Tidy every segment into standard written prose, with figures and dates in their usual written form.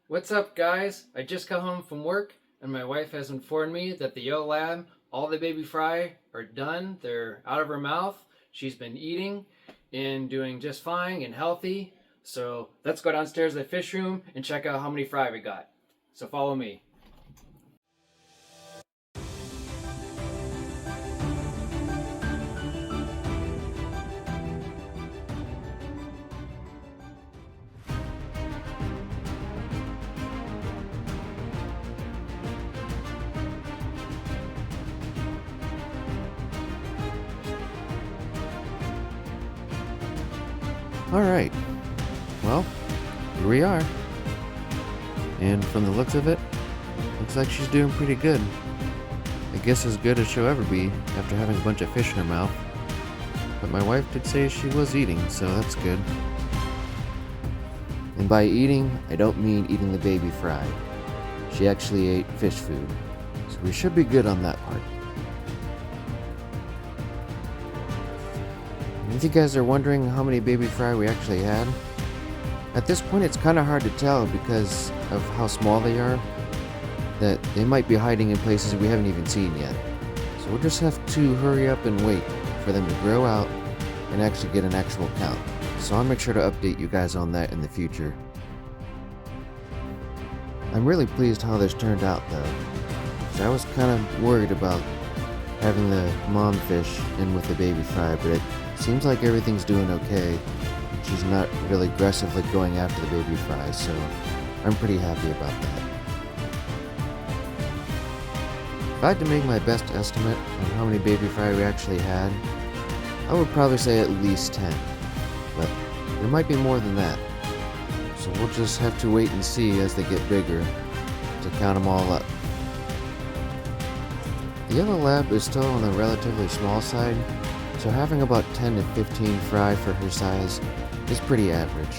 What's up, guys? I just got home from work and my wife has informed me that the yellow lab, all the baby fry are done. They're out of her mouth. She's been eating and doing just fine and healthy. So let's go downstairs to the fish room and check out how many fry we got. So follow me. Alright, well, here we are. And from the looks of it, looks like she's doing pretty good. I guess as good as she'll ever be after having a bunch of fish in her mouth. But my wife did say she was eating, so that's good. And by eating, I don't mean eating the baby fry. She actually ate fish food, so we should be good on that part. If you guys are wondering how many baby fry we actually had, at this point it's kind of hard to tell because of how small they are, that they might be hiding in places we haven't even seen yet. So we'll just have to hurry up and wait for them to grow out and actually get an actual count. So I'll make sure to update you guys on that in the future. I'm really pleased how this turned out though, because I was kind of worried about having the mom fish in with the baby fry, but it seems like everything's doing okay. She's not really aggressively going after the baby fry, so I'm pretty happy about that. If I had to make my best estimate on how many baby fry we actually had, I would probably say at least 10, but there might be more than that. So we'll just have to wait and see as they get bigger to count them all up. The yellow lab is still on the relatively small side, so having about 10 to 15 fry for her size is pretty average.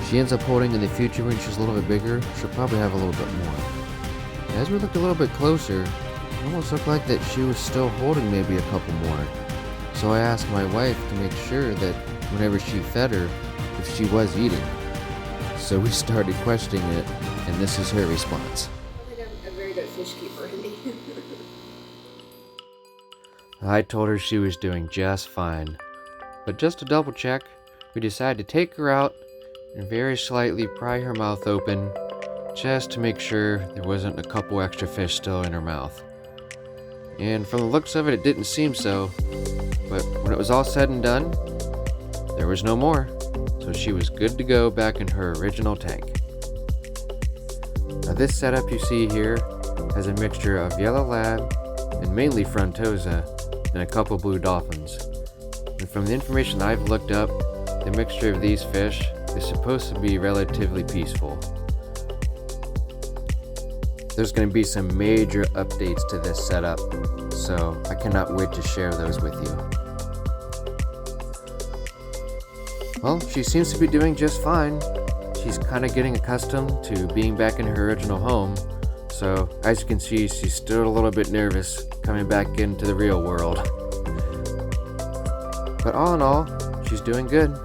If she ends up holding in the future when she's a little bit bigger, she'll probably have a little bit more. As we looked a little bit closer, it almost looked like that she was still holding maybe a couple more. So I asked my wife to make sure that whenever she fed her, if she was eating. So we started questioning it, and this is her response. I think I'm a very good fish keeper, Andy. I told her she was doing just fine, but just to double check, we decided to take her out and very slightly pry her mouth open just to make sure there wasn't a couple extra fish still in her mouth. And from the looks of it, it didn't seem so, but when it was all said and done, there was no more, so she was good to go back in her original tank. Now this setup you see here has a mixture of yellow lab and mainly frontosa and a couple blue dolphins. And from the information I've looked up, the mixture of these fish is supposed to be relatively peaceful. There's going to be some major updates to this setup, so I cannot wait to share those with you. Well, she seems to be doing just fine. She's kind of getting accustomed to being back in her original home, so as you can see, she's still a little bit nervous coming back into the real world. But all in all, she's doing good,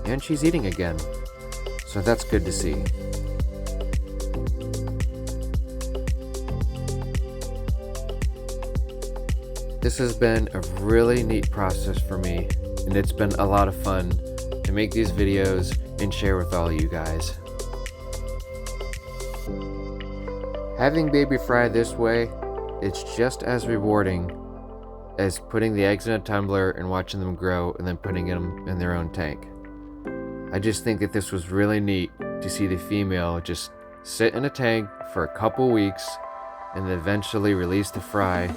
and she's eating again, so that's good to see. This has been a really neat process for me, and it's been a lot of fun to make these videos and share with all you guys. Having baby fry this way, it's just as rewarding as putting the eggs in a tumbler and watching them grow and then putting them in their own tank. I just think that this was really neat to see the female just sit in a tank for a couple weeks and then eventually release the fry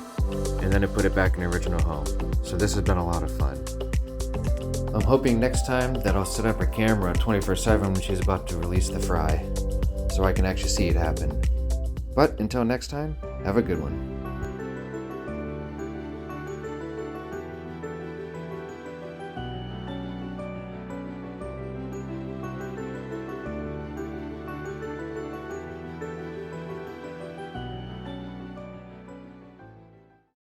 and then to put it back in the original home. So this has been a lot of fun. I'm hoping next time that I'll set up a camera 24/7 when she's about to release the fry so I can actually see it happen. But until next time, have a good one.